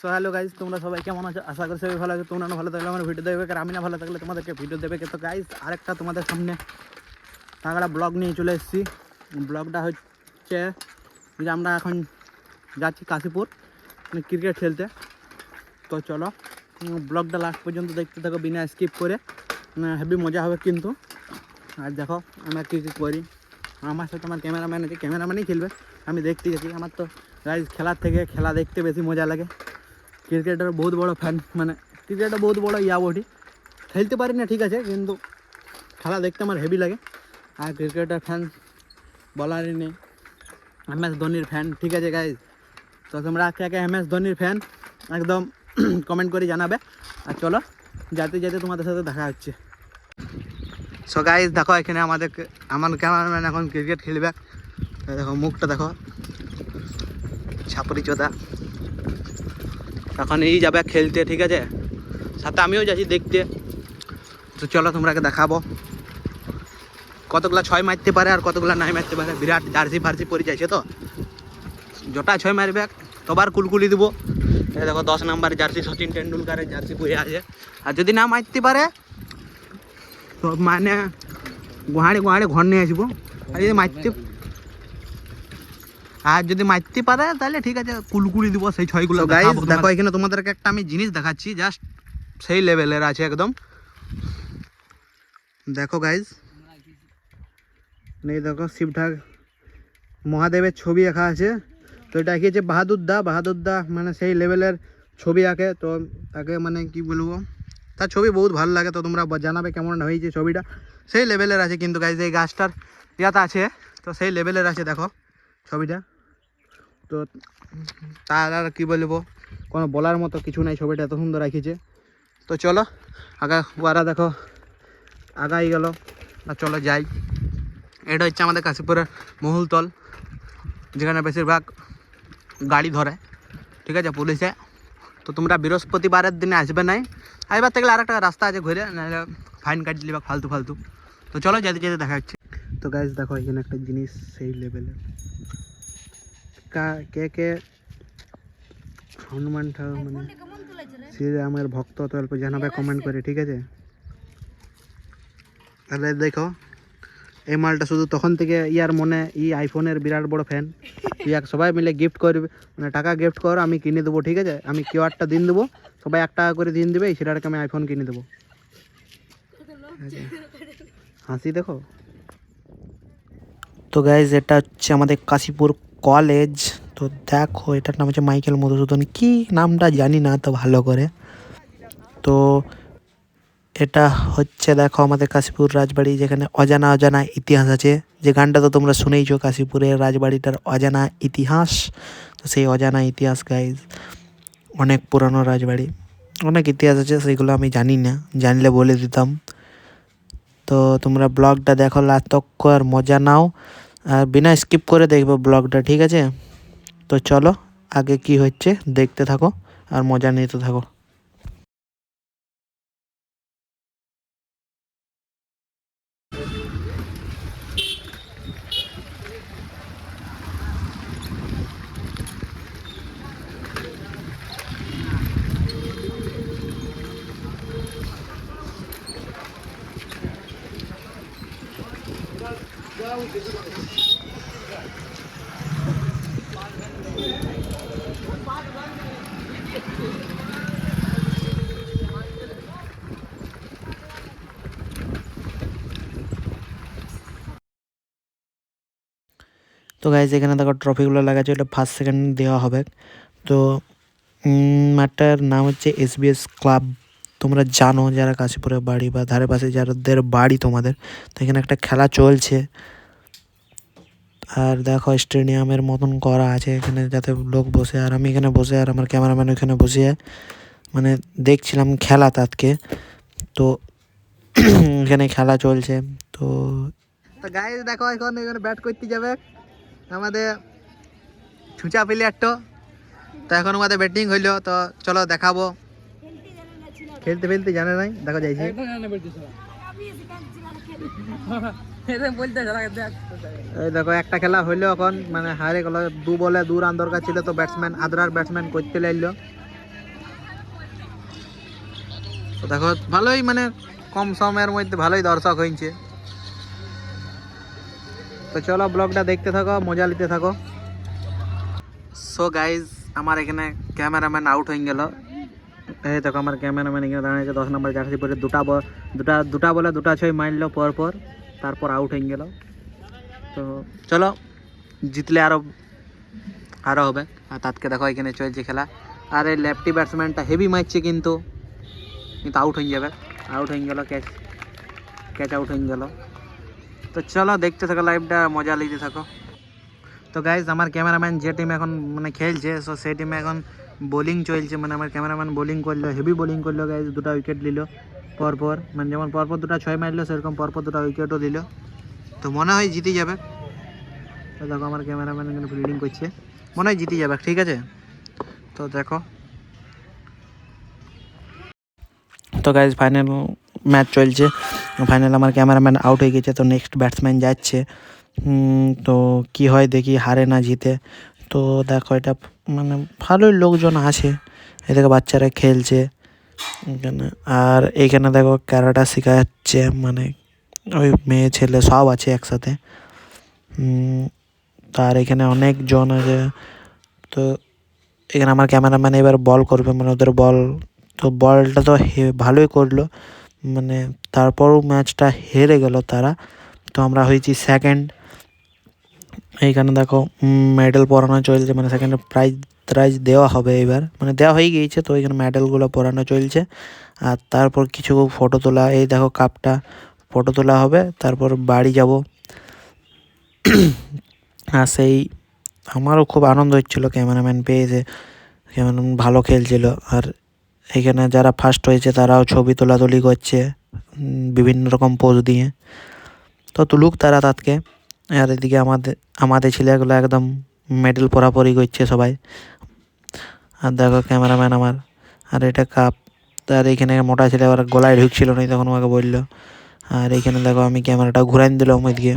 So hello guys, তোমরা সবাই কেমন আছো? আশা করি সবাই ভালো আছে। তোমরা না ভালো থাকলে আমার ভিডিও দেবে, আর আমি না ভালো থাকলে তোমাদেরকে ভিডিও দেবে। তো গাইজ আরেকটা তোমাদের সামনে তাগড়া ব্লগ নিয়ে চলে এসেছি। ব্লগটা হচ্ছে যে আমরা এখন যাচ্ছি কাশীপুর ক্রিকেট খেলতে। তো চলো ব্লগটা লাস্ট পর্যন্ত দেখতে থাকো বিনা স্কিপ করে, হেভি মজা হবে কিন্তু। আর দেখো আমরা কী কী করি। আমার সাথে আমার ক্যামেরাম্যান আছে, ক্যামেরাম্যানই খেলবে, আমি দেখতে গেছি। আমার তো গাইজ খেলার থেকে খেলা দেখতে বেশি মজা লাগে। ক্রিকেটের বহুত বড় ফ্যান, মানে ক্রিকেটের বহুত বড় বটি। খেলতে পারি না ঠিক আছে, কিন্তু খেলা দেখতে আমার হেভি লাগে। আর ক্রিকেটের ফ্যান বলারই নেই, MS ধোনির ফ্যান, ঠিক আছে গাইজ। তো তোমরা কে কে MS ধোনির ফ্যান একদম কমেন্ট করে জানাবে। আর চলো যেতে যেতে তোমাদের সাথে দেখা হচ্ছে। সো গাইজ দেখো এখানে আমার ক্যামেরাম্যান এখন ক্রিকেট খেলবে। দেখো মুখটা দেখো, ছাপরি চোদা। এখন এই যাবে খেলতে, ঠিক আছে, সাথে আমিও যাচ্ছি দেখতে। তো চলো তোমরাকে দেখাবো কতগুলা ছয় মারতে পারে আর কতগুলা নাই মারতে পারে। বিরাট জার্সি ফার্সি পরে যাইছে, তো জটা ছয় মারবে তবার কুলকুলি দিব। এই দেখো 10 নম্বর জার্সি সচিন টেন্ডুলকারের জার্সি পরে আছে। আর যদি না মারতে পারে তো মানে গুহাড়ে গুহাড়ে ঘর নিয়ে আসবো। আর যদি মারতে পারে তাহলে ঠিক আছে, কুলকুলি দিব সেই ছয়গুলো। গাইস দেখো এখানে তোমাদেরকে একটা আমি জিনিস দেখাচ্ছি, জাস্ট সেই লেভেলের আছে একদম। দেখো গাইস, এই দেখো শিবঠাক মহাদেবের ছবি আঁকা আছে। তো এটা এঁকেছে বাহাদুর দা, মানে সেই লেভেলের ছবি আঁকে। তো তাকে মানে কি বলবো, তার ছবি বহুত ভালো লাগে। তো তোমরা জানাবে কেমন হয়েছে ছবিটা। সেই লেভেলের আছে কিন্তু গাইস, এই গাছটার ইয়াতে আছে, তো সেই লেভেলের আছে দেখো ছবিটা। তো তার আর কী বলবো, কোনো বলার মতো কিছু নাই, ছবিটা এত সুন্দর রাখিছে। তো চলো ওরা দেখো আগাই গেল। আর চলো যাই। এটা হচ্ছে আমাদের কাশীপুরের মহুলতল, যেখানে বেশিরভাগ গাড়ি ধরে, ঠিক আছে, পুলিশে। তো তোমরা বৃহস্পতিবারের দিনে আসবে নাই, আসবার থেকে আর একটা রাস্তা আছে ঘুরে, নাহলে ফাইন কাটি দিবা ফালতু। তো চলো যেতে যেতে দেখা যাচ্ছে। তো গাইজ দেখো এখানে একটা জিনিস সেই লেভেলের, কে কে হনুমান ঠাকুর মানে শ্রীরামের ভক্ত তো অল্প জানাবে কমেন্ট করে, ঠিক আছে। তাহলে দেখো এই মালটা শুধু তখন থেকে ইয়ার মনে আইফোনের বিরাট বড় ফ্যান। সবাই মিলে গিফট করবে, মানে টাকা গিফট করো, আমি কিনে দেবো, ঠিক আছে। আমি কিউআরটা দিন দেবো, সবাই 1 টাকা করে দিন দেবে, সেটাকে আমি আইফোন কিনে দেবো। হাসি দেখো। তো গাইজ এটা হচ্ছে আমাদের কাশীপুর কলেজ। তো দেখো এটার নাম হচ্ছে মাইকেল মধুসূদন, কি নামটা জানি না তো ভালো করে। তো এটা হচ্ছে দেখো আমাদের কাশীপুর রাজবাড়ি, যেখানে অজানা ইতিহাস আছে। যে গানটা তো তোমরা শুনেইছো, কাশীপুরের রাজবাড়িটার অজানা ইতিহাস। তো সেই অজানা ইতিহাস গাইজ, অনেক পুরানো রাজবাড়ি, অনেক ইতিহাস আছে, সেইগুলো আমি জানি না, জানলে বলে দিতাম। তো তোমরা ব্লগটা দেখো লাস্ট তক আর মজা নাও, আর বিনা স্কিপ করে দেখবো ব্লগটা, ঠিক আছে। তো চলো আগে কি হচ্ছে দেখতে থাকো আর মজা নিতে থাকো। তো গাইজ এখানে দেখো ট্রফিগুলো লাগাচ্ছে, ওটা 1st 2nd দেওয়া হবে। তো মাঠটার নাম হচ্ছে SBS ক্লাব। তোমরা জানো যারা কাশীপুরে বাড়ি বা ধারে পাশে যাদের বাড়ি তোমাদের, তো এখানে একটা খেলা চলছে। আর দেখো স্টেডিয়ামের মতন করা আছে এখানে, যাতে লোক বসে, আর আমি এখানে বসে, আর আমার ক্যামেরাম্যান ওইখানে বসে মানে দেখছিলাম খেলা তাতকে। তো এখানে খেলা চলছে। তো গাইজ দেখো এখন এখানে ব্যাট করতে যাবে আমাদের ছুঁচা প্লেয়ারটা। তো এখন আমাদের ব্যাটিং হইলো, তো চলো দেখাবো। খেলতে জানে নাই, দেখো যাইছে। এই দেখো একটা খেলা হইলো এখন, মানে হারে গেল, 2 বলে 2 রান দরকার ছিল। তো আদ্রার ব্যাটসম্যান করতে লাগলো, তো দেখো ভালোই মানে কম সময়ের মধ্যে ভালোই দর্শক হয়েছে। তো চলো ব্লগটা দেখতে থাকো, মজা নিতে থাকো। সো গাইজ আমার এখানে ক্যামেরাম্যান আউট হয়ে গেল। এই দেখো আমার ক্যামেরাম্যান এখানে দাঁড়িয়েছে 10 নম্বর জার্সি পরে দুটা বলে দুটা ছয় মারলো পর তারপর আউট হয়ে গেল। তো চলো জিতলে আরও হবে। আর তাতকে দেখো এখানে চলছে খেলা। আর এই লেফটি ব্যাটসম্যানটা হেভি মারছে কিন্তু আউট হয়ে যাবে। আউট হয়ে গেল, ক্যাচ আউট হয়ে গেল। তো চলো দেখতে থাকো লাইভটা, মজা নিতে থাকো। তো গাইজ আমার ক্যামেরাম্যান যে টিম এখন মানে খেলছে, সো সেই টিমে এখন বোলিং চলছে। মানে আমার ক্যামেরাম্যান বোলিং করলো, হেভি বোলিং করলো গাইজ। 2টা উইকেট নিল পরপর, মানে যেমন পরপর 2টা 6 মারলো সেরকম পরপর 2টা উইকেটও দিল। তো মনে হয় জিতে যাবে। তো দেখো আমার ক্যামেরাম্যান এখানে ফিল্ডিং করছে, মনে হয় জিতে যাবে। ঠিক আছে, তো দেখো। তো গাইজ ফাইনাল ম্যাচ চলছে, ফাইনাল আমার ক্যামেরাম্যান আউট হয়ে গেছে। তো নেক্সট ব্যাটসম্যান যাচ্ছে। তো কি হয় দেখি, হারে না জিতে। তো দেখো এটা মানে ভালোই লোকজন আছে, এদিকে বাচ্চারা খেলছে এখানে। আর এইখানে দেখো ক্যারাটা শেখাচ্ছে, মানে ওই মেয়ে ছেলে সব আছে একসাথে। তার এখানে অনেকজন আছে। তো এখানে আমার ক্যামেরাম্যান এবার বল করবে, মানে ওদের বল। তো বলটা তো ভালোই করলো, মানে তারপরও ম্যাচটা হেরে গেল তারা। তো আমরা হয়েছি সেকেন্ড। এইখানে দেখো মেডেল পরানো চলছে, মানে সেখানে প্রাইজ দেওয়া হবে এবার, মানে দেওয়া হয়ে গিয়েছে। তো এখানে মেডেলগুলো পরানো চলছে। আর তারপর কিছু ফটো তোলা, এই দেখো কাপটা ফটো তোলা হবে, তারপর বাড়ি যাব। আর সেই আমারও খুব আনন্দ হচ্ছিলো ক্যামেরাম্যান পেয়েছে, ক্যামেরাম্যান ভালো খেলছিল। আর এখানে যারা ফার্স্ট হয়েছে তারাও ছবি তোলাতুলি করছে বিভিন্ন রকম পোজ দিয়ে। তো তুলুক তারা তাতকে। আর এদিকে আমাদের ছেলেগুলো একদম মেডেল পরাপরি করছে সবাই। আর দেখো ক্যামেরাম্যান আমার, আর এটা কাপ। আর এইখানে মোটা ছেলে আবার গলায় ঢুকছিল না, তখন আমাকে বললো। আর এইখানে দেখো আমি ক্যামেরাটা ঘুরাই দিলাম ওইদিকে,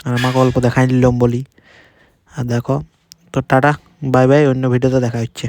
আর আমাকে অল্প দেখাই দিলাম বলি। আর দেখো, তো টাটা বাই বাই, অন্য ভিডিওতে দেখা হচ্ছে।